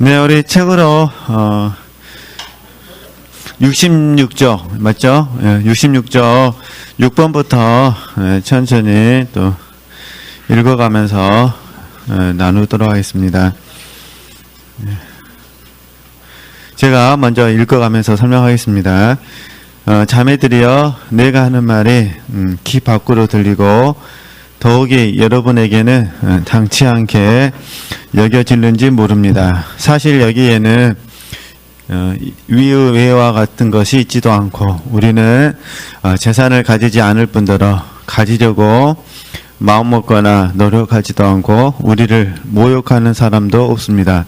네, 우리 책으로 66쪽 맞죠? 66쪽 6번부터 천천히 또 읽어가면서 나누도록 하겠습니다. 제가 먼저 읽어가면서 설명하겠습니다. 자매들이여, 내가 하는 말이 귀 밖으로 들리고 더욱이 여러분에게는 당치 않게 여겨지는지 모릅니다. 사실 여기에는 위의와 같은 것이 있지도 않고, 우리는 재산을 가지지 않을 뿐더러 가지려고 마음먹거나 노력하지도 않고 우리를 모욕하는 사람도 없습니다.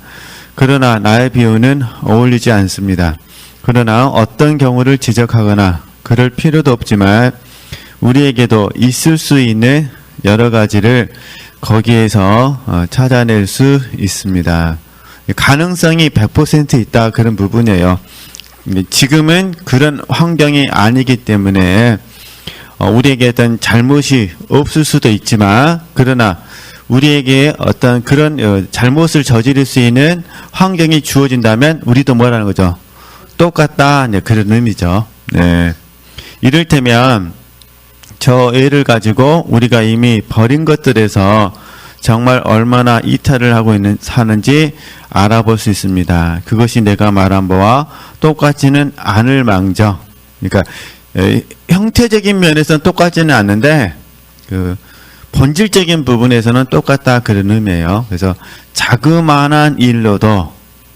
그러나 나의 비유는 어울리지 않습니다. 그러나 어떤 경우를 지적하거나 그럴 필요도 없지만 우리에게도 있을 수 있는 여러 가지를 거기에서 찾아낼 수 있습니다. 가능성이 100% 있다, 그런 부분이에요. 지금은 그런 환경이 아니기 때문에 우리에게 어떤 잘못이 없을 수도 있지만, 그러나 우리에게 어떤 그런 잘못을 저지를 수 있는 환경이 주어진다면 우리도 뭐라는 거죠? 똑같다, 그런 의미죠. 네. 이를테면 저 애를 가지고 우리가 이미 버린 것들에서 정말 얼마나 이탈을 하고 사는지 알아볼 수 있습니다. 그것이 내가 말한 바와 똑같지는 않을 망정. 그러니까 형태적인 면에서는 똑같지는 않는데 그 본질적인 부분에서는 똑같다, 그런 의미예요. 그래서 자그마한 일로도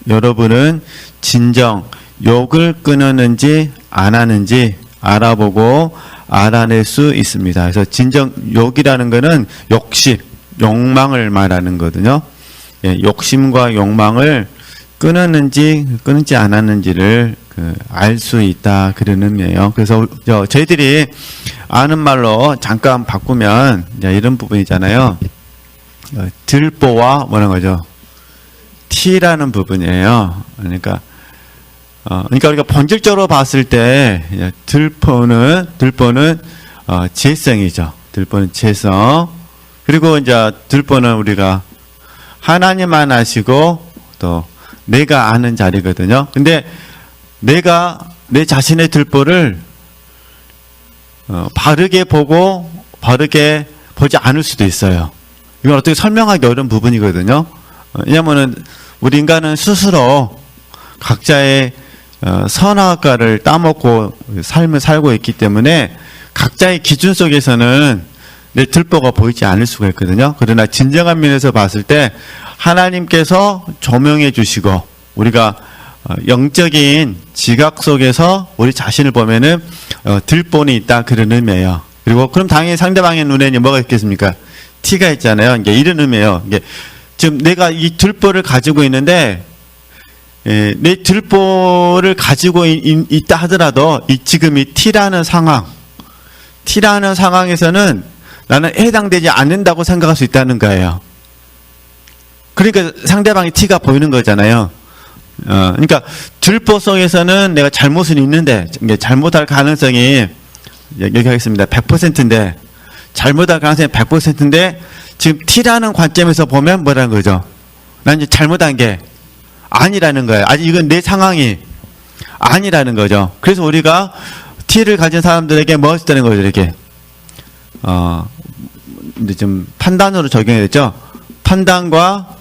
여러분은 진정 욕을 끊었는지 안 하는지 알아보고 알아낼 수 있습니다. 그래서 진정 욕이라는 것은 욕심, 욕망을 말하는 거거든요. 욕심과 욕망을 끊었는지 끊지 않았는지를 알 수 있다, 그런 의미예요. 그래서 저희들이 아는 말로 잠깐 바꾸면 이런 부분이잖아요. 들보와 뭐라는 거죠? 티라는 부분이에요. 그러니까 우리가 본질적으로 봤을 때 들보는 재성이죠. 들보는 재성. 그리고 이제 들보는 우리가 하나님만 아시고 또 내가 아는 자리거든요. 근데 내가 내 자신의 들보를 바르게 보고 바르게 보지 않을 수도 있어요. 이건 어떻게 설명하기 어려운 부분이거든요. 왜냐면은 우리 인간은 스스로 각자의 선악과를 따먹고 삶을 살고 있기 때문에 각자의 기준 속에서는 내 들보가 보이지 않을 수가 있거든요. 그러나 진정한 면에서 봤을 때 하나님께서 조명해 주시고 우리가 영적인 지각 속에서 우리 자신을 보면은 들본이 있다, 그런 의미예요. 그리고 그럼 당연히 상대방의 눈에는 뭐가 있겠습니까? 티가 있잖아요. 이게 이런 의미예요. 이게 지금 내가 이 들보를 가지고 있는데 내 들보를 가지고 있다 하더라도 지금 이 티라는 상황에서는 나는 해당되지 않는다고 생각할 수 있다는 거예요. 그러니까 상대방의 티가 보이는 거잖아요. 그러니까 들보 속에서는 내가 잘못은 있는데 잘못할 가능성이 얘기하겠습니다. 100%인데 잘못할 가능성이 100%인데 지금 티라는 관점에서 보면 뭐라는 거죠? 난 이제 잘못한 게 아니라는 거예요. 아직 이건 내 상황이 아니라는 거죠. 그래서 우리가 티를 가진 사람들에게 뭐 했다는 거죠, 이렇게. 근데 좀 판단으로 적용해야 되죠. 판단과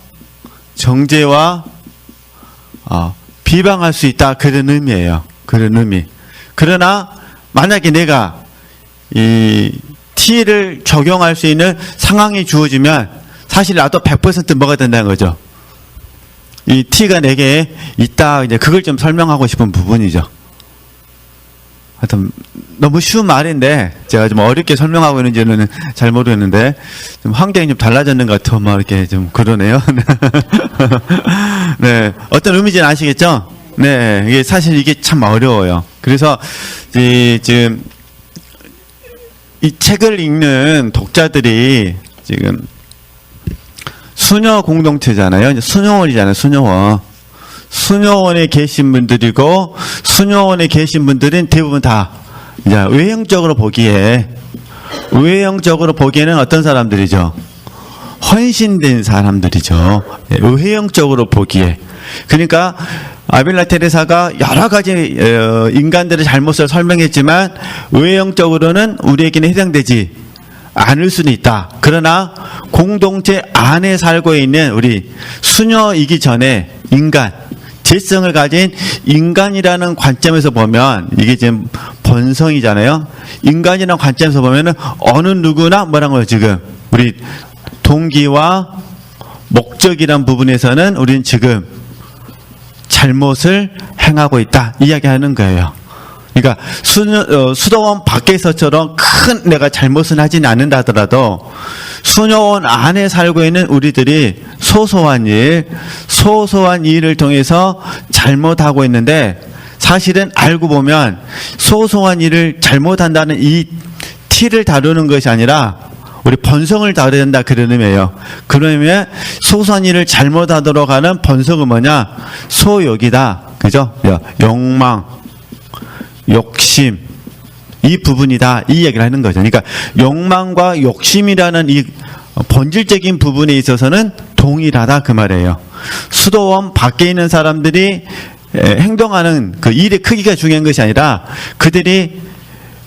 정죄와 비방할 수 있다, 그런 의미예요. 그런 의미. 그러나 만약에 내가 이 티를 적용할 수 있는 상황이 주어지면 사실 나도 100% 뭐가 된다는 거죠. 이 티가 내게 있다, 이제 그걸 좀 설명하고 싶은 부분이죠. 하여튼 너무 쉬운 말인데 제가 좀 어렵게 설명하고 있는지는 잘 모르겠는데 좀 환경이 좀 달라졌는 것 같아, 뭐 이렇게 좀 그러네요. 네, 어떤 의미인지 아시겠죠? 네, 이게 사실 이게 참 어려워요. 그래서 지금 이 책을 읽는 독자들이 지금 수녀 공동체잖아요. 수녀원이잖아요, 수녀원. 수녀원에 계신 분들이고, 수녀원에 계신 분들은 대부분 다 이제 외형적으로 보기에는 어떤 사람들이죠? 헌신된 사람들이죠. 외형적으로 보기에. 그러니까 아빌라 테레사가 여러 가지 인간들의 잘못을 설명했지만 외형적으로는 우리에게는 해당되지 않을 수는 있다. 그러나 공동체 안에 살고 있는 우리 수녀이기 전에 인간, 죄성을 가진 인간이라는 관점에서 보면 이게 지금 본성이잖아요. 인간이라는 관점에서 보면은 어느 누구나 뭐라는 거예요, 지금. 우리 동기와 목적이란 부분에서는 우리는 지금 잘못을 행하고 있다. 이야기하는 거예요. 그러니까 수도원 밖에서처럼 큰 내가 잘못은 하지는 않는다 하더라도 수녀원 안에 살고 있는 우리들이 소소한 일을 통해서 잘못하고 있는데 사실은 알고 보면 소소한 일을 잘못한다는 이 티를 다루는 것이 아니라 우리 본성을 다뤄야 된다 그런 의미예요. 그러면 소소한 일을 잘못하도록 하는 본성은 뭐냐? 소욕이다. 그죠? 욕망, 욕심, 이 부분이다. 이 얘기를 하는 거죠. 그러니까 욕망과 욕심이라는 이 본질적인 부분에 있어서는 동일하다 그 말이에요. 수도원 밖에 있는 사람들이 행동하는 그 일의 크기가 중요한 것이 아니라 그들이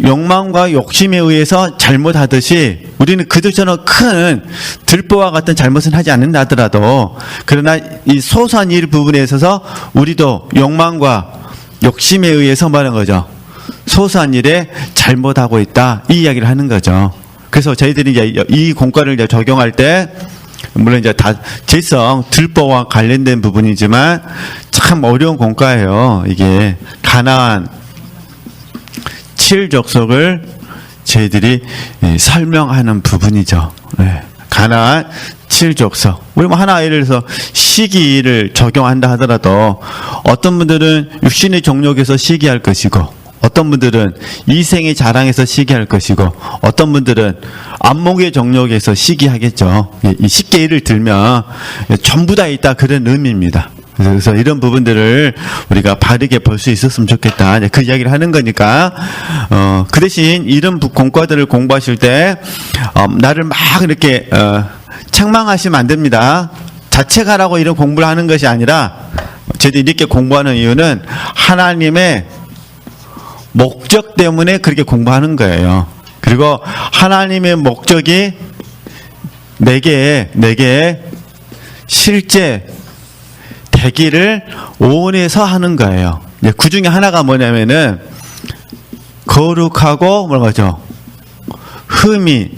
욕망과 욕심에 의해서 잘못하듯이 우리는 그들처럼 큰 들보와 같은 잘못은 하지 않는다 하더라도 그러나 이 소소한 일 부분에 있어서 우리도 욕망과 욕심에 의해서 뭐하는 거죠? 소소한 일에 잘못하고 있다. 이 이야기를 하는 거죠. 그래서 저희들이 이제 이 공과를 이제 적용할 때 물론 이제 다 죄성, 들보와 관련된 부분이지만 참 어려운 공과예요. 이게 가나안 7족속을 저희들이 설명하는 부분이죠. 네. 가나안 7족속. 우리 뭐 하나 예를 들어서 시기를 적용한다 하더라도 어떤 분들은 육신의 종력에서 시기할 것이고 어떤 분들은 이생의 자랑에서 시기할 것이고 어떤 분들은 안목의 정력에서 시기하겠죠. 이 쉽게 예를 들면 전부 다 있다 그런 의미입니다. 그래서 이런 부분들을 우리가 바르게 볼 수 있었으면 좋겠다. 그 이야기를 하는 거니까 그 대신 이런 공과들을 공부하실 때 나를 막 이렇게 책망하시면 안 됩니다. 자책하라고 이런 공부를 하는 것이 아니라 저희들이 이렇게 공부하는 이유는 하나님의 목적 때문에 그렇게 공부하는 거예요. 그리고 하나님의 목적이 내게 실제 되기를 원해서 하는 거예요. 그 중에 하나가 뭐냐면은 거룩하고 뭐라죠? 흠이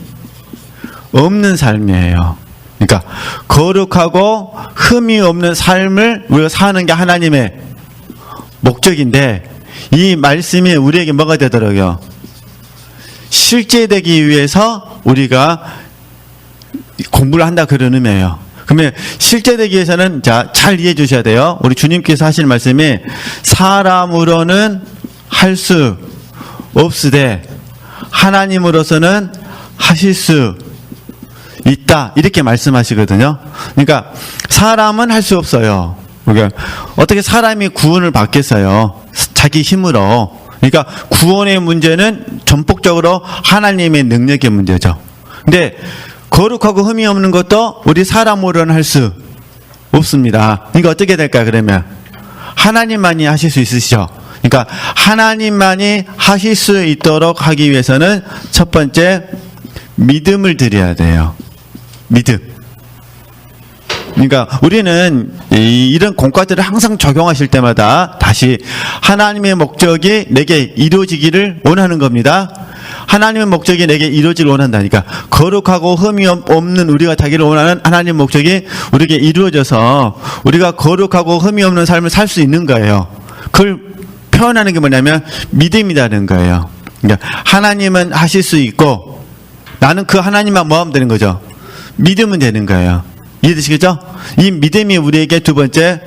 없는 삶이에요. 그러니까 거룩하고 흠이 없는 삶을 우리가 사는 게 하나님의 목적인데 이 말씀이 우리에게 뭐가 되더라고요? 실제되기 위해서 우리가 공부를 한다 그런 의미예요. 그러면 실제되기 위해서는 잘 이해해 주셔야 돼요. 우리 주님께서 하시는 말씀이 사람으로는 할 수 없으되 하나님으로서는 하실 수 있다 이렇게 말씀하시거든요. 그러니까 사람은 할 수 없어요. 그러니까 어떻게 사람이 구원을 받겠어요? 자기 힘으로. 그러니까 구원의 문제는 전폭적으로 하나님의 능력의 문제죠. 근데 거룩하고 흠이 없는 것도 우리 사람으로는 할 수 없습니다. 그러니까 어떻게 될까요? 그러면 하나님만이 하실 수 있으시죠. 그러니까 하나님만이 하실 수 있도록 하기 위해서는 첫 번째 믿음을 드려야 돼요. 믿음. 그러니까 우리는 이런 공과들을 항상 적용하실 때마다 다시 하나님의 목적이 내게 이루어지기를 원하는 겁니다. 하나님의 목적이 내게 이루어지길 원한다니까. 거룩하고 흠이 없는 우리가 되기를 원하는 하나님의 목적이 우리에게 이루어져서 우리가 거룩하고 흠이 없는 삶을 살 수 있는 거예요. 그걸 표현하는 게 뭐냐면 믿음이라는 거예요. 그러니까 하나님은 하실 수 있고 나는 그 하나님만 뭐 하면 되는 거죠? 믿으면 되는 거예요. 이해되시겠죠? 이 믿음이 우리에게 두 번째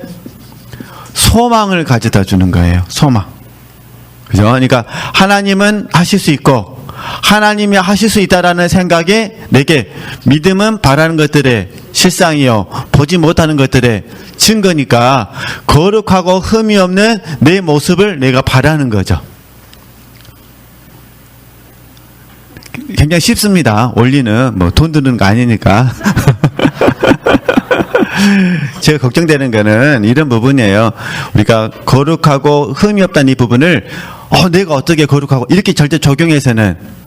소망을 가져다 주는 거예요. 소망. 그죠? 그러니까 하나님은 하실 수 있고 하나님이 하실 수 있다라는 생각이 내게 믿음은 바라는 것들의 실상이요 보지 못하는 것들의 증거니까 거룩하고 흠이 없는 내 모습을 내가 바라는 거죠. 굉장히 쉽습니다. 원리는 뭐 돈 드는 거 아니니까. 제가 걱정되는 거는 이런 부분이에요. 우리가 거룩하고 흠이 없다는 이 부분을 내가 어떻게 거룩하고 이렇게 절대 적용해서는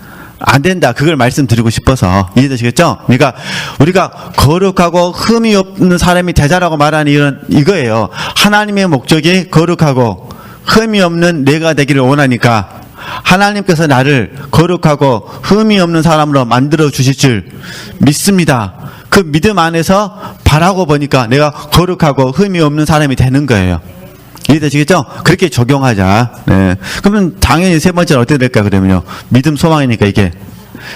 안 된다. 그걸 말씀드리고 싶어서 이해되시겠죠? 그러니까 우리가 거룩하고 흠이 없는 사람이 되자라고 말하는 이거예요. 하나님의 목적이 거룩하고 흠이 없는 내가 되기를 원하니까 하나님께서 나를 거룩하고 흠이 없는 사람으로 만들어 주실 줄 믿습니다. 그 믿음 안에서 바라고 보니까 내가 거룩하고 흠이 없는 사람이 되는 거예요. 이해되시겠죠? 그렇게 적용하자. 네. 그러면 당연히 세 번째는 어떻게 될까 그러면요. 믿음, 소망이니까 이게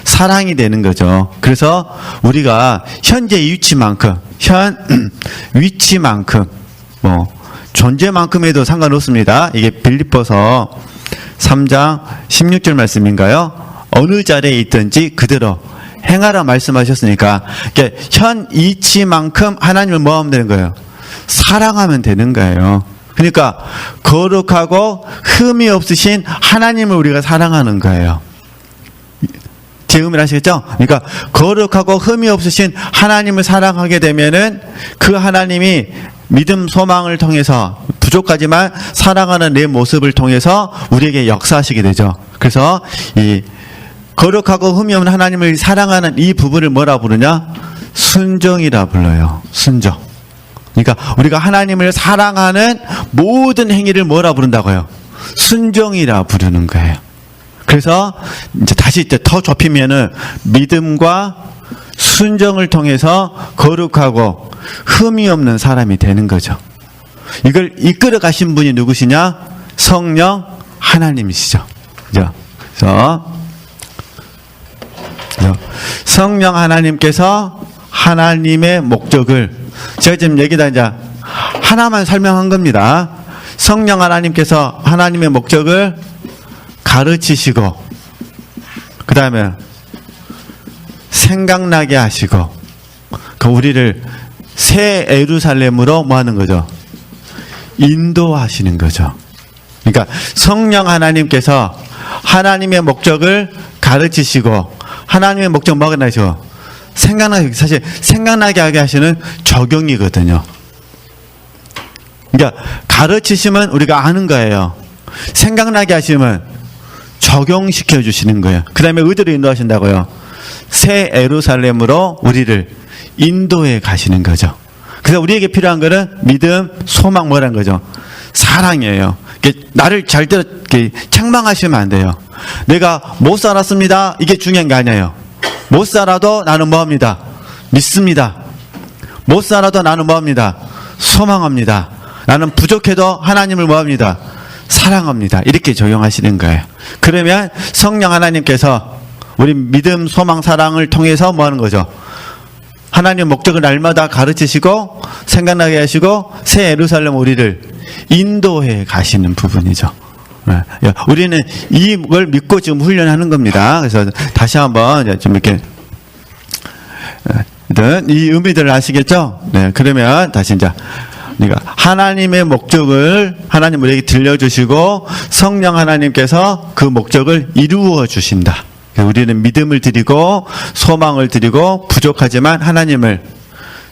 사랑이 되는 거죠. 그래서 우리가 현재 위치만큼, 위치만큼, 존재만큼에도 상관없습니다. 이게 빌립보서 3장 16절 말씀인가요? 어느 자리에 있든지 그대로 행하라 말씀하셨으니까, 현 이치만큼 하나님을 뭐 하면 되는 거예요? 사랑하면 되는 거예요. 그러니까 거룩하고 흠이 없으신 하나님을 우리가 사랑하는 거예요. 제 의미를 아시겠죠? 그러니까 거룩하고 흠이 없으신 하나님을 사랑하게 되면은 그 하나님이 믿음, 소망을 통해서 부족하지만 사랑하는 내 모습을 통해서 우리에게 역사하시게 되죠. 그래서 이 거룩하고 흠이 없는 하나님을 사랑하는 이 부분을 뭐라 부르냐? 순종이라 불러요. 순종. 그러니까 우리가 하나님을 사랑하는 모든 행위를 뭐라 부른다고요? 순종이라 부르는 거예요. 그래서 이제 다시 더 좁히면은 믿음과 순종을 통해서 거룩하고 흠이 없는 사람이 되는 거죠. 이걸 이끌어 가신 분이 누구시냐? 성령 하나님이시죠. 그죠? 그래서 성령 하나님께서 하나님의 목적을 제가 지금 여기다 이제 하나만 설명한 겁니다. 성령 하나님께서 하나님의 목적을 가르치시고 그 다음에 생각나게 하시고 우리를 새 예루살렘으로 뭐 하는 거죠? 인도하시는 거죠. 그러니까 성령 하나님께서 하나님의 목적을 가르치시고 하나님의 목적 뭐가 나죠? 생각나게, 사실 생각나게 하게 하시는 적용이거든요. 그러니까 가르치시면 우리가 아는 거예요. 생각나게 하시면 적용시켜 주시는 거예요. 그 다음에 어디로 인도하신다고요? 새 예루살렘으로 우리를 인도해 가시는 거죠. 그래서 우리에게 필요한 거는 믿음, 소망 뭐라는 거죠? 사랑이에요. 나를 절대로 책망하시면 안 돼요. 내가 못 살았습니다. 이게 중요한 게 아니에요. 못 살아도 나는 뭐합니다? 믿습니다. 못 살아도 나는 뭐합니다? 소망합니다. 나는 부족해도 하나님을 뭐합니다? 사랑합니다. 이렇게 적용하시는 거예요. 그러면 성령 하나님께서 우리 믿음, 소망, 사랑을 통해서 뭐 하는 거죠? 하나님 목적을 날마다 가르치시고 생각나게 하시고 새 예루살렘 우리를 인도해 가시는 부분이죠. 우리는 이걸 믿고 지금 훈련하는 겁니다. 그래서 다시 한번 좀 이렇게 이 의미들을 아시겠죠? 네, 그러면 다시 이제 그러니까 하나님의 목적을 하나님 우리에게 들려주시고 성령 하나님께서 그 목적을 이루어 주신다. 우리는 믿음을 드리고 소망을 드리고 부족하지만 하나님을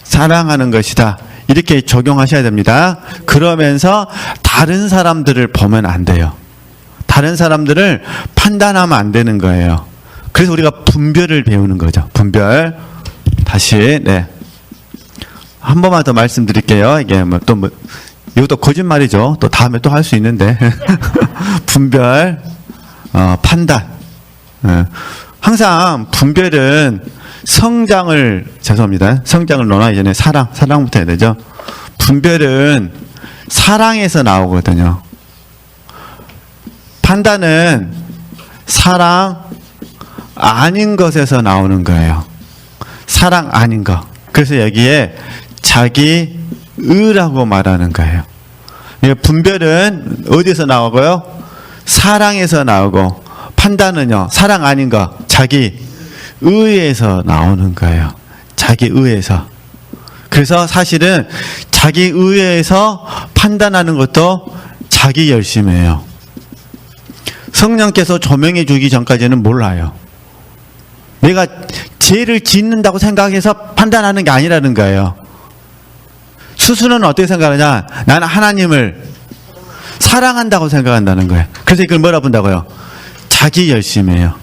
사랑하는 것이다. 이렇게 적용하셔야 됩니다. 그러면서 다른 사람들을 보면 안 돼요. 다른 사람들을 판단하면 안 되는 거예요. 그래서 우리가 분별을 배우는 거죠. 분별. 다시 한 번만 더 말씀드릴게요. 이게 이것도 거짓말이죠. 또 다음에 또 할 수 있는데 분별, 판단. 항상 분별은 성장을 논하기 전에 사랑부터 해야 되죠. 분별은 사랑에서 나오거든요. 판단은 사랑 아닌 것에서 나오는 거예요. 사랑 아닌 것. 그래서 여기에 자기의라고 말하는 거예요. 분별은 어디서 나오고요? 사랑에서 나오고, 판단은요, 사랑 아닌 것, 자기의에서 나오는 거예요. 자기의에서. 그래서 사실은 자기의에서 판단하는 것도 자기 열심이에요. 성령께서 조명해 주기 전까지는 몰라요. 내가 죄를 짓는다고 생각해서 판단하는 게 아니라는 거예요. 스스로는 어떻게 생각하느냐? 나는 하나님을 사랑한다고 생각한다는 거예요. 그래서 이걸 뭐라 본다고요? 자기 열심이에요.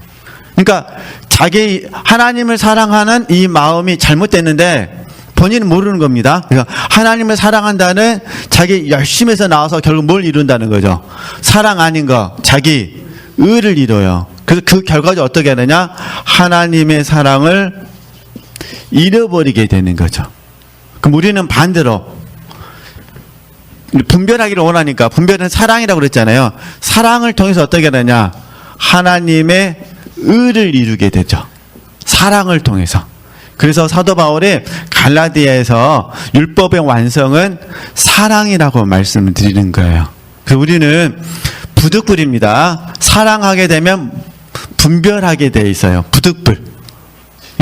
그러니까 자기 하나님을 사랑하는 이 마음이 잘못됐는데 본인은 모르는 겁니다. 그러니까 하나님을 사랑한다는 자기 열심에서 나와서 결국 뭘 이룬다는 거죠? 사랑 아닌 거, 자기 의를 이뤄요. 그래서 그 결과가 어떻게 하느냐? 하나님의 사랑을 잃어버리게 되는 거죠. 그럼 우리는 반대로 분별하기를 원하니까, 분별은 사랑이라고 그랬잖아요. 사랑을 통해서 어떻게 하느냐? 하나님의 의를 이루게 되죠. 사랑을 통해서. 그래서 사도 바울이 갈라디아에서 율법의 완성은 사랑이라고 말씀을 드리는 거예요. 그래서 우리는 부득불입니다. 사랑하게 되면 분별하게 돼 있어요. 부득불.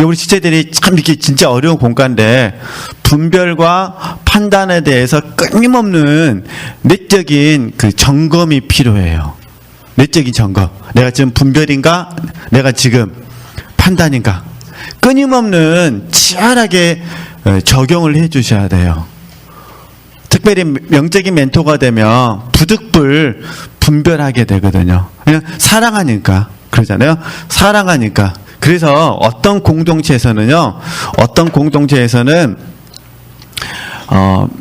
우리 지체들이 참 이렇게 진짜 어려운 공과인데, 분별과 판단에 대해서 끊임없는 내적인 그 점검이 필요해요. 내적인 점검. 내가 지금 분별인가? 내가 지금 판단인가? 끊임없는 치열하게 적용을 해 주셔야 돼요. 특별히 영적인 멘토가 되면 부득불 분별하게 되거든요. 그냥 사랑하니까. 그러잖아요. 사랑하니까. 그래서 어떤 공동체에서는요,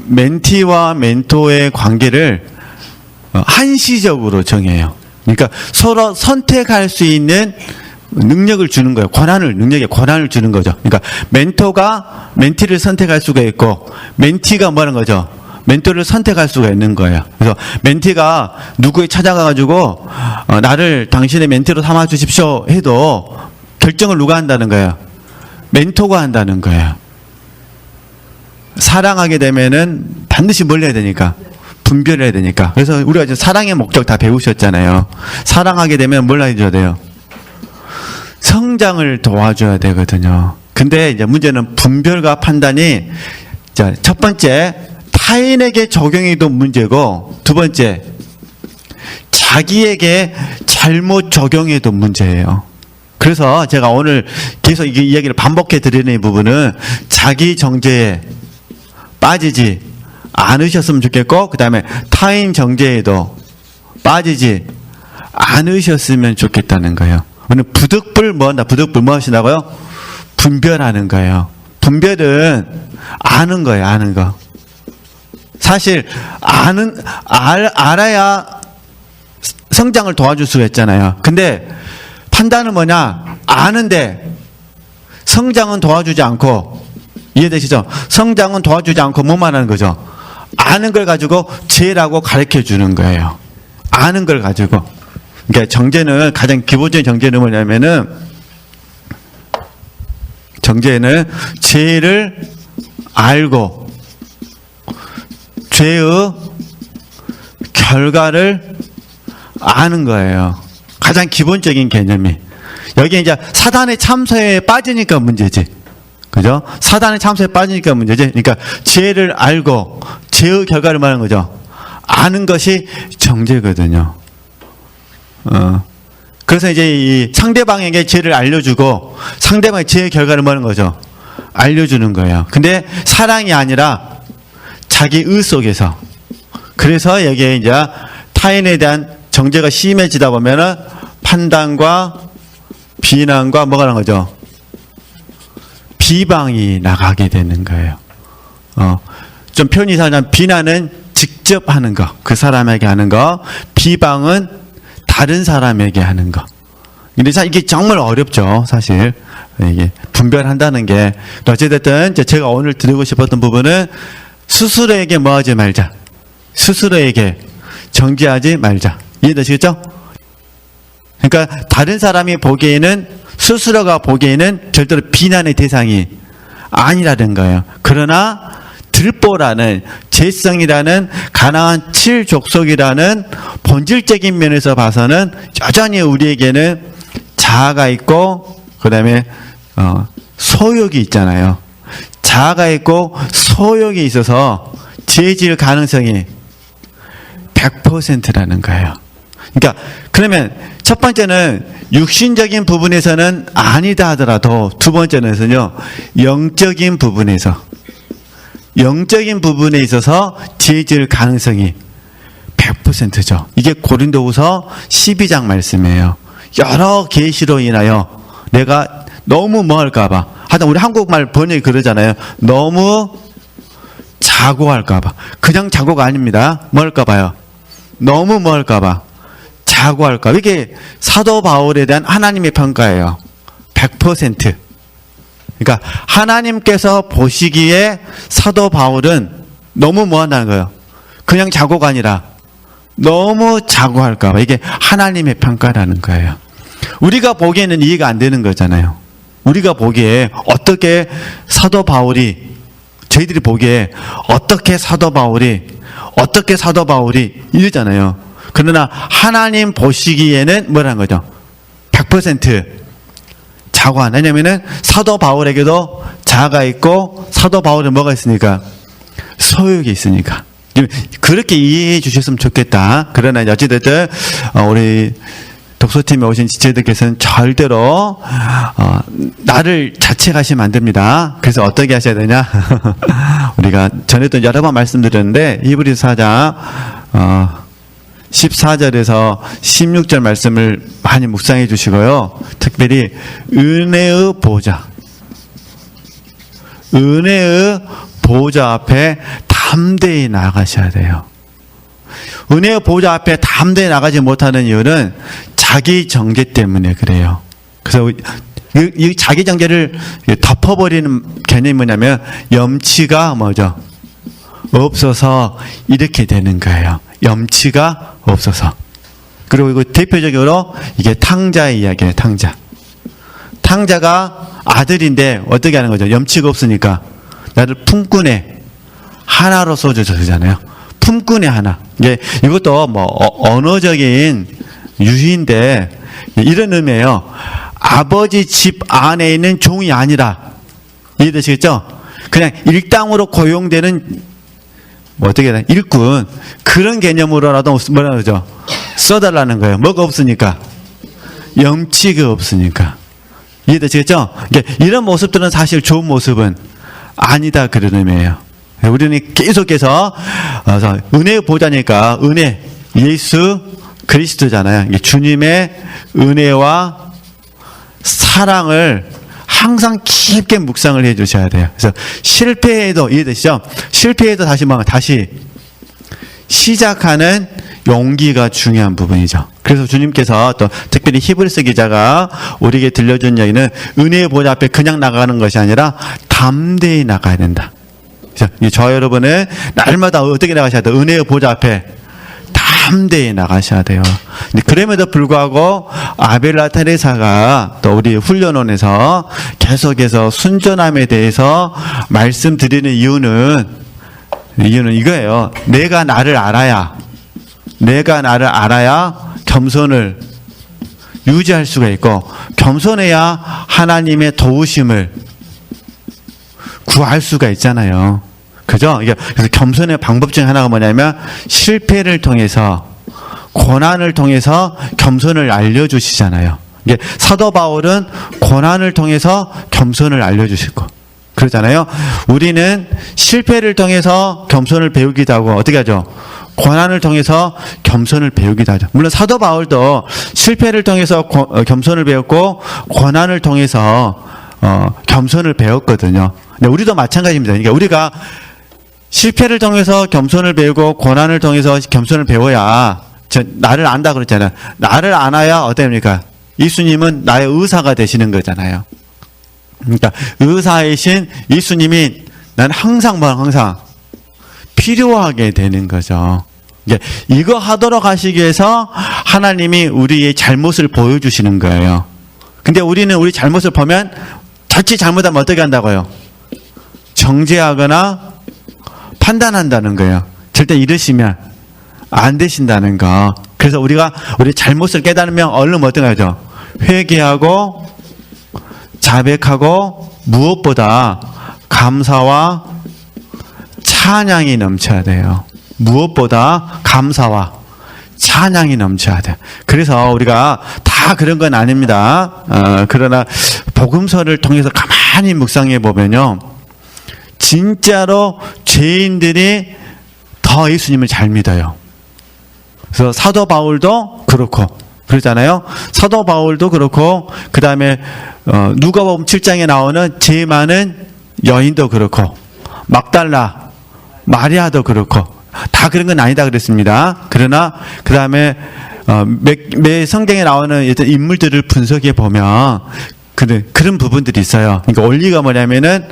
멘티와 멘토의 관계를 한시적으로 정해요. 그러니까 서로 선택할 수 있는 능력을 주는 거예요. 능력에 권한을 주는 거죠. 그러니까 멘토가 멘티를 선택할 수가 있고, 멘티가 뭐라는 거죠? 멘토를 선택할 수가 있는 거예요. 그래서 멘티가 누구에 찾아가가지고 나를 당신의 멘티로 삼아 주십시오 해도 결정을 누가 한다는 거예요? 멘토가 한다는 거예요. 사랑하게 되면은 반드시 뭘 해야 되니까? 분별해야 되니까. 그래서 우리가 이제 사랑의 목적 다 배우셨잖아요. 사랑하게 되면 뭘 해줘야 돼요? 성장을 도와줘야 되거든요. 근데 이제 문제는 분별과 판단이, 자, 첫 번째, 타인에게 적용해도 문제고, 두 번째, 자기에게 잘못 적용해도 문제예요. 그래서 제가 오늘 계속 이 이야기를 반복해 드리는 이 부분은 자기 정죄에 빠지지 않으셨으면 좋겠고, 그 다음에 타인 정죄에도 빠지지 않으셨으면 좋겠다는 거예요. 오늘 부득불 뭐 하시나고요? 분별하는 거예요. 분별은 아는 거예요, 아는 거. 사실 알아야 성장을 도와줄 수가 있잖아요. 근데 판단은 뭐냐? 아는데 성장은 도와주지 않고, 이해되시죠? 성장은 도와주지 않고 뭐만 하는 거죠? 아는 걸 가지고 죄라고 가르쳐 주는 거예요. 아는 걸 가지고. 그러니까 정죄는, 가장 기본적인 정죄는 뭐냐면은, 정죄는 죄를 알고 죄의 결과를 아는 거예요. 가장 기본적인 개념이. 여기 이제 사단의 참소에 빠지니까 문제지. 그죠? 사단의 참소에 빠지니까 문제지. 그러니까 죄를 알고 죄의 결과를 말하는 거죠. 아는 것이 정죄거든요. 그래서 이제 이 상대방에게 죄를 알려주고 상대방의 죄의 결과를 말하는 거죠. 알려주는 거예요. 근데 사랑이 아니라 자기 의 속에서. 그래서 여기에 이제 타인에 대한 정죄가 심해지다 보면은 판단과 비난과 뭐가 나는 거죠? 비방이 나가게 되는 거예요. 좀 표현이 이상하면 비난은 직접 하는 거, 그 사람에게 하는 거, 비방은 다른 사람에게 하는 거. 근데 이게 정말 어렵죠, 사실. 이게 분별한다는 게. 어찌됐든 제가 오늘 드리고 싶었던 부분은 스스로에게 뭐 하지 말자. 스스로에게 정죄하지 말자. 이해되시겠죠? 그러니까 다른 사람이 보기에는, 스스로가 보기에는 절대로 비난의 대상이 아니라는 거예요. 그러나 들보라는, 죄성이라는, 가나안 7족속이라는 본질적인 면에서 봐서는 여전히 우리에게는 자아가 있고, 그 다음에 소욕이 있잖아요. 자아가 있고 소욕이 있어서 죄 지을 가능성이 100%라는 거예요. 그러니까 그러면 첫 번째는 육신적인 부분에서는 아니다 하더라도, 두 번째는요 영적인 부분에서, 영적인 부분에 있어서 뒤질 가능성이 100%죠. 이게 고린도후서 12장 말씀이에요. 여러 계시로 인하여 내가 너무 뭐 할까봐. 하여튼 우리 한국말 번역이 그러잖아요. 너무 자고 할까봐. 그냥 자고가 아닙니다. 뭐 할까봐요. 너무 뭐 할까봐. 자고 할까봐. 이게 사도 바울에 대한 하나님의 평가예요. 100%. 그러니까 하나님께서 보시기에 사도 바울은 너무 뭐 한다는 거예요. 그냥 자고가 아니라 너무 자고 할까봐. 이게 하나님의 평가라는 거예요. 우리가 보기에는 이해가 안 되는 거잖아요. 우리가 보기에 어떻게 사도 바울이, 저희들이 보기에 어떻게 사도 바울이 이러잖아요. 그러나 하나님 보시기에는 뭐라는 거죠? 100% 자고 안 하냐면은 사도 바울에게도 자아가 있고 사도 바울은 뭐가 있으니까? 소욕이 있으니까. 그렇게 이해해 주셨으면 좋겠다. 그러나 어찌됐든 우리 독서팀에 오신 지체들께서는 절대로 나를 자책하시면 안 됩니다. 그래서 어떻게 하셔야 되냐? 우리가 전에도 여러 번 말씀드렸는데 히브리서 4장 14절에서 16절 말씀을 많이 묵상해 주시고요. 특별히 은혜의 보좌 앞에 담대히 나가셔야 돼요. 은혜의 보좌 앞에 담대히 나가지 못하는 이유는 자기 정죄 때문에 그래요. 그래서 이 자기 정죄를 덮어버리는 개념이 뭐냐면 염치가 뭐죠? 없어서 이렇게 되는 거예요. 염치가 없어서. 그리고 이거 대표적으로 이게 탕자의 이야기예요. 탕자가 아들인데 어떻게 하는 거죠? 염치가 없으니까 나를 품꾼의 하나로 써주잖아요. 품꾼의 하나. 이것도 뭐 언어적인 유희인데 이런 의미예요. 아버지 집 안에 있는 종이 아니라, 이해되시겠죠? 그냥 일당으로 고용되는 뭐 어떻게 해야 되나? 일꾼, 그런 개념으로라도 뭐라 그러죠? 써달라는 거예요. 뭐가 없으니까? 염치가 없으니까. 이해되시겠죠? 이런 모습들은 사실 좋은 모습은 아니다, 그런 의미예요. 우리는 계속해서 은혜의 보좌니까 은혜, 예수 그리스도잖아요. 주님의 은혜와 사랑을 항상 깊게 묵상을 해 주셔야 돼요. 그래서 실패해도, 이해되시죠? 실패해도 다시 시작하는 용기가 중요한 부분이죠. 그래서 주님께서 또 특별히 히브리서 기자가 우리에게 들려준 이야기는 은혜의 보좌 앞에 그냥 나가는 것이 아니라 담대히 나가야 된다. 저 여러분은 날마다 어떻게 나가셔야 돼요? 은혜의 보좌 앞에 담대히 나가셔야 돼요. 그럼에도 불구하고 아벨라 테레사가 또 우리 훈련원에서 계속해서 순전함에 대해서 말씀드리는 이유는 이거예요. 내가 나를 알아야 겸손을 유지할 수가 있고, 겸손해야 하나님의 도우심을 구할 수가 있잖아요. 그죠? 그래서 겸손의 방법 중 하나가 뭐냐면 실패를 통해서, 고난을 통해서 겸손을 알려주시잖아요. 사도 바울은 고난을 통해서 겸손을 알려주시고 그러잖아요. 우리는 실패를 통해서 겸손을 배우기도 하고 어떻게 하죠? 고난을 통해서 겸손을 배우기도 하죠. 물론 사도 바울도 실패를 통해서 겸손을 배웠고 고난을 통해서 겸손을 배웠거든요. 근데 우리도 마찬가지입니다. 그러니까 우리가 실패를 통해서 겸손을 배우고 고난을 통해서 겸손을 배워야 나를 안다 그랬잖아요. 나를 안아야 어떻습니까? 예수님은 나의 의사가 되시는 거잖아요. 그러니까 의사이신 예수님이 난 항상 필요하게 되는 거죠. 이거 하도록 하시기 위해서 하나님이 우리의 잘못을 보여주시는 거예요. 근데 우리는 우리 잘못을 보면 자칫 잘못하면 어떻게 한다고요? 정죄하거나 판단한다는 거예요. 절대 이러시면 안 되신다는 거. 그래서 우리가 우리 잘못을 깨달으면 얼른 어떤 거죠? 회개하고 자백하고 무엇보다 감사와 찬양이 넘쳐야 돼요. 무엇보다 감사와 찬양이 넘쳐야 돼요. 그래서 우리가 다 그런 건 아닙니다. 그러나 복음서를 통해서 가만히 묵상해 보면요, 진짜로 죄인들이 더 예수님을 잘 믿어요. 그래서 사도 바울도 그렇고 그러잖아요. 사도 바울도 그렇고 그 다음에 누가복음 7장에 나오는 죄 많은 여인도 그렇고 막달라 마리아도 그렇고 다 그런 건 아니다 그랬습니다. 그러나 그 다음에 매 성경에 나오는 인물들을 분석해 보면 그런 부분들이 있어요. 그러니까 원리가 뭐냐면은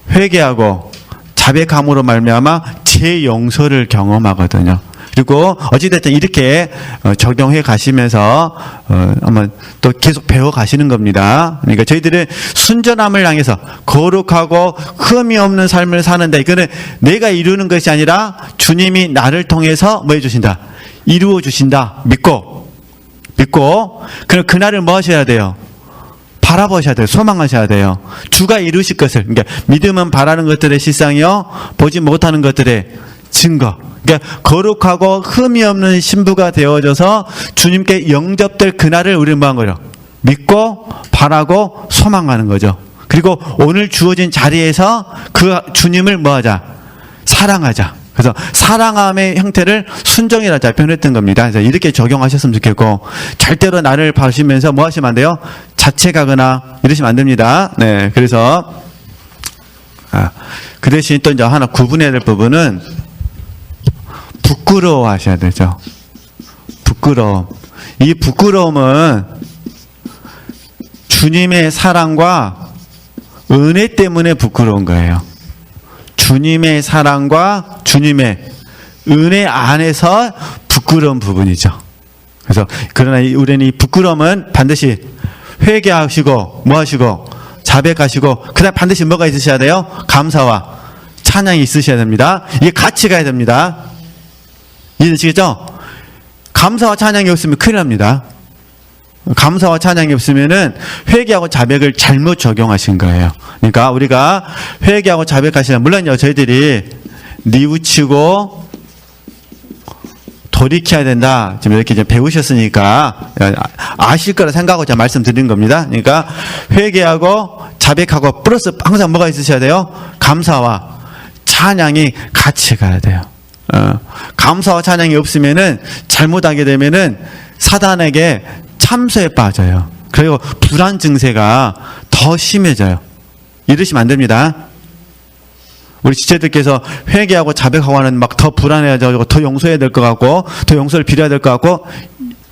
회개하고 자백함으로 말미암아 제 용서를 경험하거든요. 그리고 어찌됐든 이렇게 적용해 가시면서 한번 또 계속 배워 가시는 겁니다. 그러니까 저희들은 순전함을 향해서 거룩하고 흠이 없는 삶을 사는데 이거는 내가 이루는 것이 아니라 주님이 나를 통해서 뭐 해주신다? 이루어 주신다. 믿고 그럼 그날을 뭐 하셔야 돼요? 바라보셔야 돼요. 소망하셔야 돼요. 주가 이루실 것을. 그러니까 믿음은 바라는 것들의 실상이요 보지 못하는 것들의 증거. 그러니까 거룩하고 흠이 없는 신부가 되어져서 주님께 영접될 그날을 우리는 뭐 한 거죠? 믿고 바라고 소망하는 거죠. 그리고 오늘 주어진 자리에서 그 주님을 뭐 하자? 사랑하자. 그래서 사랑함의 형태를 순종이라 표현했던 겁니다. 그래서 이렇게 적용하셨으면 좋겠고 절대로 나를 봐시면서 뭐 하시면 안 돼요? 자책하거나 이러시면 안 됩니다. 네, 그래서 그 대신 또 이제 하나 구분해야 될 부분은 부끄러워 하셔야 되죠. 부끄러움. 이 부끄러움은 주님의 사랑과 은혜 때문에 부끄러운 거예요. 주님의 사랑과 주님의 은혜 안에서 부끄러운 부분이죠. 그래서 그러나 우리는 이 부끄러움은 반드시 회개하시고 뭐 하시고 자백하시고 그다음 반드시 뭐가 있으셔야 돼요? 감사와 찬양이 있으셔야 됩니다. 이게 같이 가야 됩니다. 이해되시겠죠? 감사와 찬양이 없으면 큰일 납니다. 감사와 찬양이 없으면은 회개하고 자백을 잘못 적용하신 거예요. 그러니까 우리가 회개하고 자백하시면 물론요 저희들이 뉘우치고 돌이켜야 된다. 지금 이렇게 이제 배우셨으니까 아실 거라 생각하고 제가 말씀드린 겁니다. 그러니까 회개하고 자백하고 플러스 항상 뭐가 있으셔야 돼요? 감사와 찬양이 같이 가야 돼요. 감사와 찬양이 없으면은 잘못하게 되면은 사단에게 참소에 빠져요. 그리고 불안 증세가 더 심해져요. 이러시면 안 됩니다. 우리 지체들께서 회개하고 자백하고 하는 막 더 불안해져가지고 더 용서해야 될 것 같고 더 용서를 빌어야 될 것 같고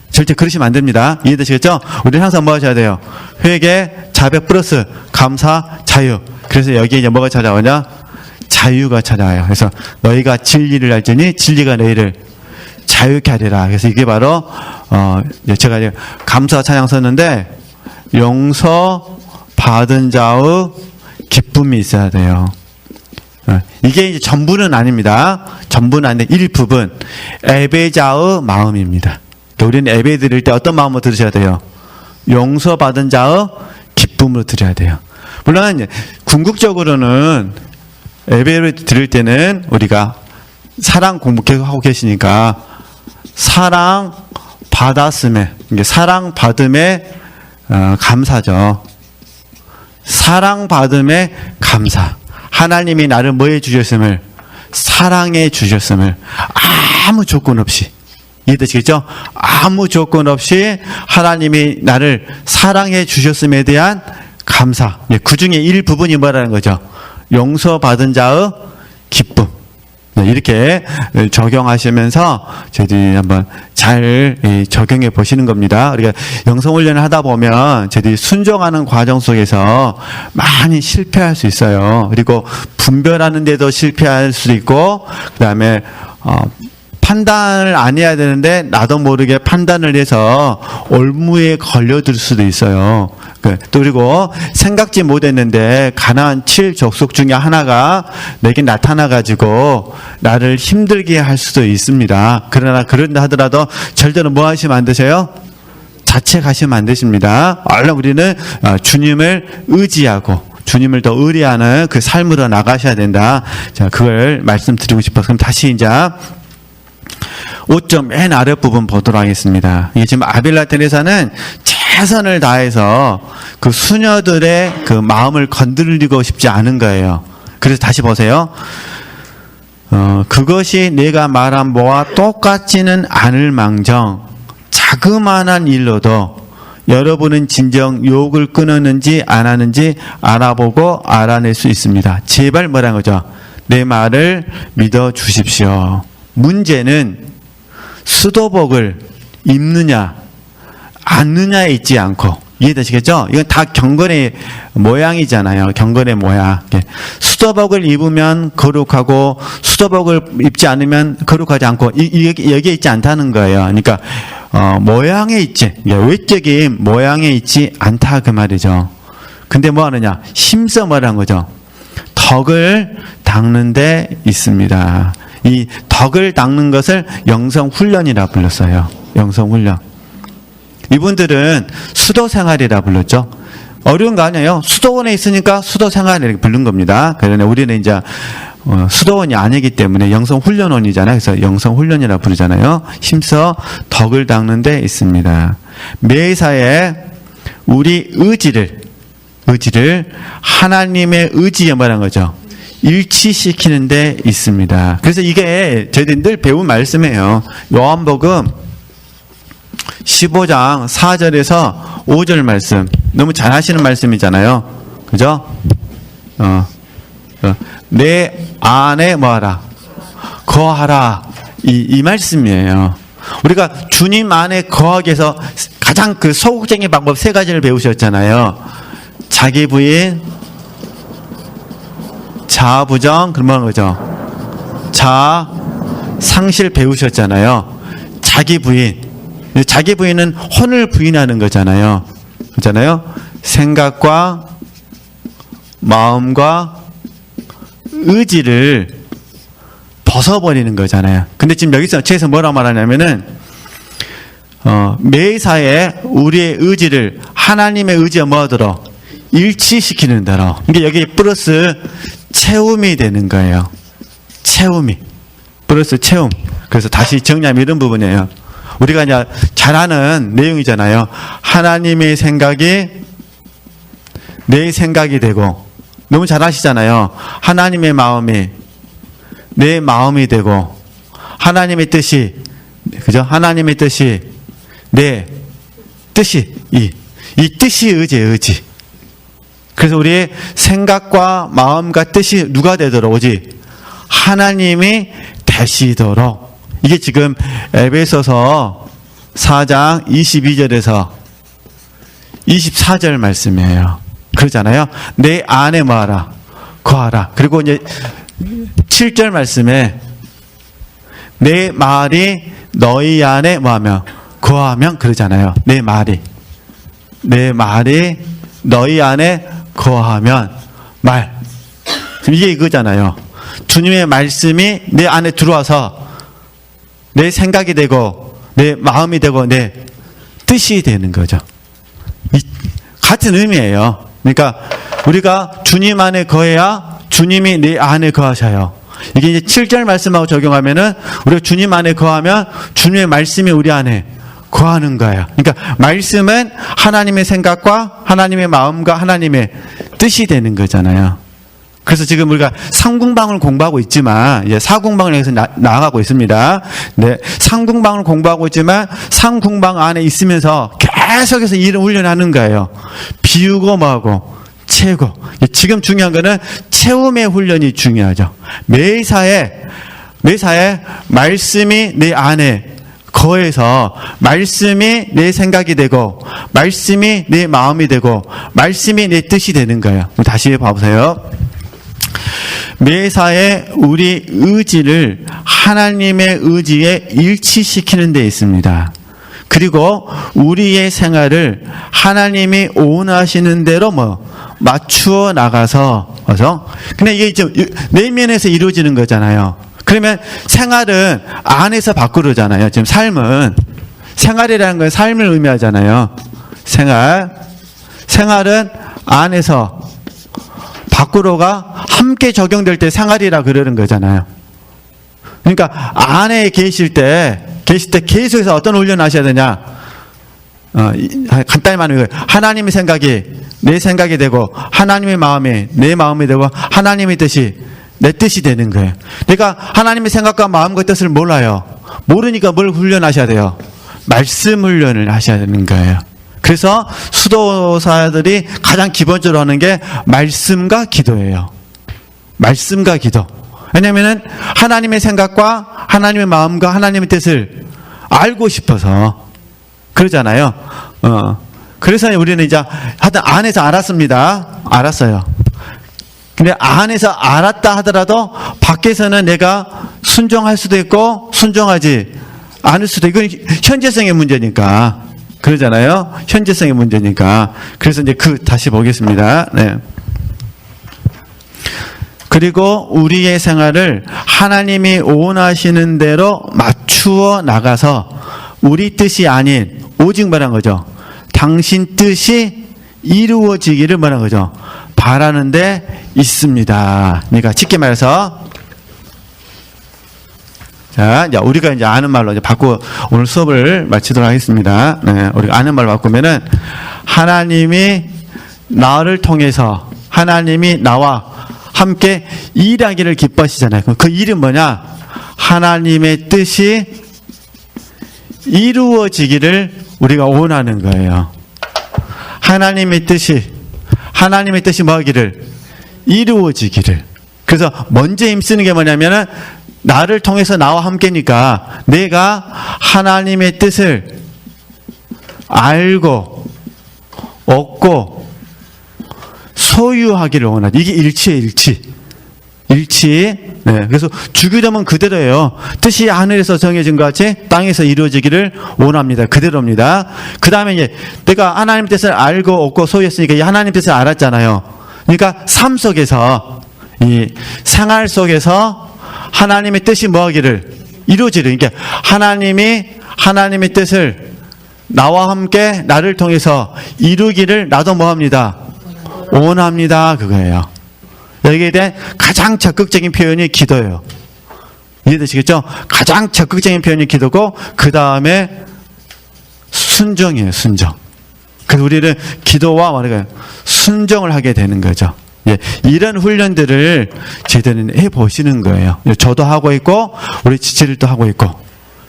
절대 그러시면 안 됩니다. 이해되시겠죠? 우리는 항상 뭐 하셔야 돼요? 회개, 자백 플러스 감사, 자유. 그래서 여기에 이제 뭐가 찾아오냐? 자유가 찾아와요. 그래서 너희가 진리를 알지니 진리가 너희를 자유케 하리라. 그래서 이게 바로 제가 이제 감사 찬양 썼는데 용서 받은 자의 기쁨이 있어야 돼요. 이게 이제 전부는 아닙니다. 전부는 아닌데 일부분 예배자의 마음입니다. 우리는 예배 드릴 때 어떤 마음으로 들으셔야 돼요? 용서받은 자의 기쁨으로 드려야 돼요. 물론 궁극적으로는 예배를 드릴 때는 우리가 사랑 공부 계속 하고 계시니까 사랑 받았음에 사랑 받음에 감사죠. 사랑 받음에 감사. 하나님이 나를 뭐 해주셨음을 사랑해 주셨음을 아무 조건 없이 이해되시겠죠? 아무 조건 없이 하나님이 나를 사랑해 주셨음에 대한 감사. 그 중에 일부분이 뭐라는 거죠? 용서받은 자의 기쁨. 이렇게 적용하시면서 저희들이 한번 잘 적용해 보시는 겁니다. 우리가 영성훈련을 하다 보면 저희들이 순종하는 과정 속에서 많이 실패할 수 있어요. 그리고 분별하는 데도 실패할 수도 있고 그 다음에 판단을 안 해야 되는데 나도 모르게 판단을 해서 올무에 걸려들 수도 있어요. 또 그리고 생각지 못했는데 가나안 7족속 중에 하나가 내게 나타나가지고 나를 힘들게 할 수도 있습니다. 그러나 그런다 하더라도 절대로 뭐 하시면 안 되세요? 자책하시면 안 되십니다. 얼른 우리는 주님을 의지하고 주님을 더 의뢰하는 그 삶으로 나가셔야 된다. 자, 그걸 말씀드리고 싶어서 그럼 다시 이제 5점 맨 아랫부분 보도록 하겠습니다. 이게 지금 아빌라 테레사는 최선을 다해서 그 수녀들의 그 마음을 건드리고 싶지 않은 거예요. 그래서 다시 보세요. 그것이 내가 말한 바와 똑같지는 않을 망정 자그마한 일로도 여러분은 진정 욕을 끊었는지 안 하는지 알아보고 알아낼 수 있습니다. 제발 뭐라는 거죠? 내 말을 믿어 주십시오. 문제는 수도복을 입느냐 안느냐에 있지 않고, 이해되시겠죠? 이건 다 경건의 모양이잖아요. 경건의 모양. 수도복을 입으면 거룩하고 수도복을 입지 않으면 거룩하지 않고, 여기에 있지 않다는 거예요. 그러니까 모양에 있지, 외적인 모양에 있지 않다 그 말이죠. 근데 뭐 하느냐? 힘써 뭐라는 거죠? 덕을 닦는 데 있습니다. 이 덕을 닦는 것을 영성훈련이라 불렀어요. 영성훈련. 이분들은 수도생활이라 불렀죠. 어려운 거 아니에요. 수도원에 있으니까 수도생활이라고 부른 겁니다. 그러나 우리는 이제 수도원이 아니기 때문에 영성훈련원이잖아요. 그래서 영성훈련이라 부르잖아요. 힘써 덕을 닦는 데 있습니다. 매사에 우리 의지를 하나님의 의지에 뭐라는 거죠? 일치시키는 데 있습니다. 그래서 이게 저희들이 늘 배운 말씀이에요. 요한복음 15장 4절에서 5절 말씀. 너무 잘 하시는 말씀이잖아요. 그죠? 내 안에 뭐하라? 거하라. 이 말씀이에요. 우리가 주님 안에 거하기 위해서 가장 그 소극적인 방법 세 가지를 배우셨잖아요. 자기 부인, 자아 부정, 그런 거죠. 자아 상실 배우셨잖아요. 자기 부인. 자기 부인은 혼을 부인하는 거잖아요. 그렇잖아요. 생각과 마음과 의지를 벗어버리는 거잖아요. 근데 지금 여기서 책에서 뭐라 말하냐면은 매사에 우리의 의지를 하나님의 의지와 뭐하도록 일치시키는 대로. 이게 여기 플러스 채움이 되는 거예요. 채움이 플러스 채움. 그래서 다시 정리하면 이런 부분이에요. 우리가 이제 잘 아는 내용이잖아요. 하나님의 생각이 내 생각이 되고, 너무 잘 아시잖아요. 하나님의 마음이 내 마음이 되고, 하나님의 뜻이, 그죠? 하나님의 뜻이 내 뜻이, 이 뜻이 의지예요, 의지. 그래서 우리의 생각과 마음과 뜻이 누가 되도록 오지? 하나님이 되시도록. 이게 지금 에베소서 4장 22절에서 24절 말씀이에요. 그러잖아요. 내 안에 뭐하라? 거하라. 그리고 이제 7절 말씀에 내 말이 너희 안에 뭐하면? 거하면 그러잖아요. 내 말이 너희 안에 거하면 말. 이게 이거잖아요. 주님의 말씀이 내 안에 들어와서 내 생각이 되고 내 마음이 되고 내 뜻이 되는 거죠. 같은 의미예요. 그러니까 우리가 주님 안에 거해야 주님이 내 안에 거하셔요. 이게 이제 7절 말씀하고 적용하면은 우리가 주님 안에 거하면 주님의 말씀이 우리 안에 거하는 거예요. 그러니까 말씀은 하나님의 생각과 하나님의 마음과 하나님의 뜻이 되는 거잖아요. 그래서 지금 우리가 상궁방을 공부하고 있지만, 이제 사궁방을 해서 나아가고 있습니다. 네, 상궁방을 공부하고 있지만 상궁방 안에 있으면서 계속해서 이런 훈련하는 거예요. 비우고 뭐하고 채우고. 지금 중요한 거는 채움의 훈련이 중요하죠. 매사에 말씀이 내 안에 거해서 말씀이 내 생각이 되고 말씀이 내 마음이 되고 말씀이 내 뜻이 되는 거예요. 다시 봐보세요. 매사에 우리 의지를 하나님의 의지에 일치시키는 데 있습니다. 그리고 우리의 생활을 하나님이 원하시는 대로 맞추어 나가서, 근데 이게 좀 내면에서 이루어지는 거잖아요. 그러면 생활은 안에서 밖으로잖아요. 지금 삶은, 생활이라는 건 삶을 의미하잖아요. 생활은 안에서 밖으로가 함께 적용될 때 생활이라 그러는 거잖아요. 그러니까 안에 계실 때 계속해서 어떤 훈련 하셔야 되냐? 간단히 말하면 하나님의 생각이 내 생각이 되고 하나님의 마음이 내 마음이 되고 하나님의 뜻이 내 뜻이 되는 거예요. 그러니까 하나님의 생각과 마음과 뜻을 몰라요. 모르니까 뭘 훈련하셔야 돼요? 말씀 훈련을 하셔야 되는 거예요. 그래서 수도사들이 가장 기본적으로 하는 게 말씀과 기도예요. 말씀과 기도. 왜냐하면 하나님의 생각과 하나님의 마음과 하나님의 뜻을 알고 싶어서 그러잖아요. 그래서 우리는 이제 하여튼 안에서 알았습니다. 알았어요. 근데 안에서 알았다 하더라도 밖에서는 내가 순종할 수도 있고 순종하지 않을 수도 있고, 이건 현재성의 문제니까. 그러잖아요. 현재성의 문제니까. 그래서 이제 다시 보겠습니다. 네. 그리고 우리의 생활을 하나님이 원하시는 대로 맞추어 나가서 우리 뜻이 아닌 오직 말한 거죠. 당신 뜻이 이루어지기를 말한 거죠. 바라는 데 있습니다. 그러니까 쉽게 말해서 자, 이제 우리가 이제 아는 말로 이제 바꾸어 오늘 수업을 마치도록 하겠습니다. 네, 우리가 아는 말로 바꾸면은 하나님이 나를 통해서 하나님이 나와 함께 일하기를 기뻐하시잖아요. 그 일은 뭐냐? 하나님의 뜻이 이루어지기를 우리가 원하는 거예요. 하나님의 뜻이 뭐 하기를? 이루어지기를. 그래서 먼저 힘쓰는 게 뭐냐면은 나를 통해서 나와 함께니까 내가 하나님의 뜻을 알고 얻고 소유하기를 원하죠. 이게 일치예요, 일치. 네, 그래서 주기도문 그대로예요. 뜻이 하늘에서 정해진 것 같이 땅에서 이루어지기를 원합니다. 그대로입니다. 그 다음에 이제 내가 하나님 뜻을 알고 얻고 소유했으니까 이 하나님 뜻을 알았잖아요. 그러니까 삶 속에서 이 생활 속에서 하나님의 뜻이 뭐하기를 이루어지를. 그러니까 하나님의 뜻을 나와 함께 나를 통해서 이루기를 나도 뭐합니다? 원합니다. 그거예요. 여기에 대한 가장 적극적인 표현이 기도예요. 이해되시겠죠? 가장 적극적인 표현이 기도고 그 다음에 순종이에요. 순종. 그래서 우리는 기도와 말하자면 순종을 하게 되는 거죠. 예, 이런 훈련들을 제대로 해보시는 거예요. 저도 하고 있고 우리 지체들도 하고 있고.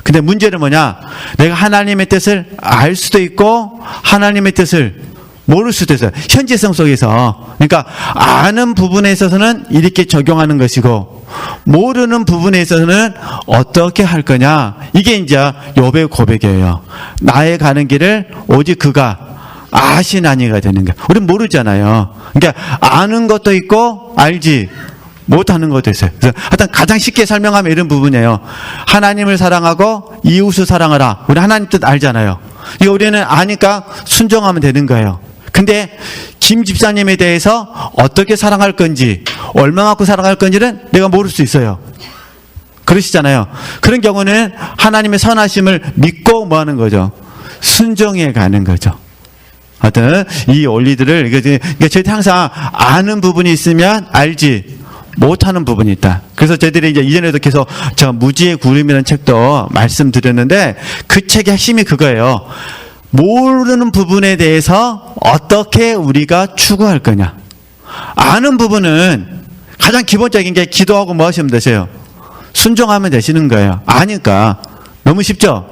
근데 문제는 뭐냐? 내가 하나님의 뜻을 알 수도 있고 하나님의 뜻을 모를 수도 있어요. 현재성 속에서. 그러니까 아는 부분에 있어서는 이렇게 적용하는 것이고 모르는 부분에 있어서는 어떻게 할 거냐. 이게 이제 욥의 고백이에요. 나의 가는 길을 오직 그가 아시나니가 되는 거예요. 우리는 모르잖아요. 그러니까 아는 것도 있고 알지 못하는 것도 있어요. 그래서 하여튼 가장 쉽게 설명하면 이런 부분이에요. 하나님을 사랑하고 이웃을 사랑하라. 우리 하나님 뜻 알잖아요. 이거 우리는 아니까 순종하면 되는 거예요. 근데 김 집사님에 대해서 어떻게 사랑할 건지 얼마만큼 사랑할 건지는 내가 모를 수 있어요. 그러시잖아요. 그런 경우는 하나님의 선하심을 믿고 뭐 하는 거죠? 순종해 가는 거죠. 하여튼 이 원리들을 그러니까 저희 항상 아는 부분이 있으면 알지 못하는 부분이 있다. 그래서 저희들이 이제 이전에도 계속 저 무지의 구름이라는 책도 말씀드렸는데 그 책의 핵심이 그거예요. 모르는 부분에 대해서 어떻게 우리가 추구할 거냐. 아는 부분은 가장 기본적인 게 기도하고 뭐 하시면 되세요? 순종하면 되시는 거예요. 아니까. 너무 쉽죠?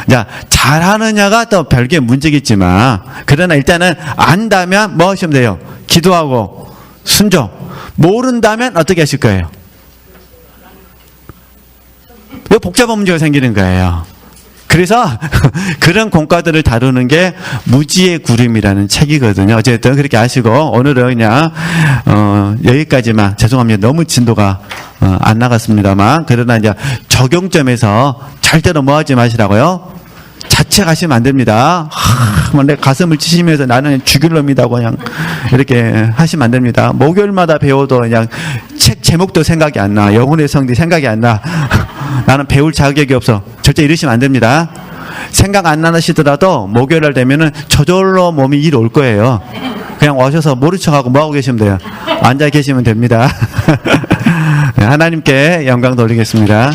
자, 잘하느냐가 또 별개 문제겠지만 그러나 일단은 안다면 뭐 하시면 돼요? 기도하고 순종. 모른다면 어떻게 하실 거예요? 이거 복잡한 문제가 생기는 거예요. 그래서 그런 공과들을 다루는 게 무지의 구름이라는 책이거든요. 어쨌든 그렇게 아시고 오늘은 그냥 여기까지만. 죄송합니다. 너무 진도가 안 나갔습니다만 그러나 이제 적용점에서 절대로 뭐 하지 마시라고요? 자책하시면 안 됩니다. 내 가슴을 치시면서 나는 죽일 놈이다고 그냥 이렇게 하시면 안 됩니다. 목요일마다 배워도 그냥 책 제목도 생각이 안 나. 영혼의 성디 생각이 안 나. 나는 배울 자격이 없어. 절대 이러시면 안 됩니다. 생각 안 나시더라도 목요일날 되면은 저절로 몸이 일 올 거예요. 그냥 오셔서 모른 척하고 뭐하고 계시면 돼요. 앉아 계시면 됩니다. 하나님께 영광 돌리겠습니다.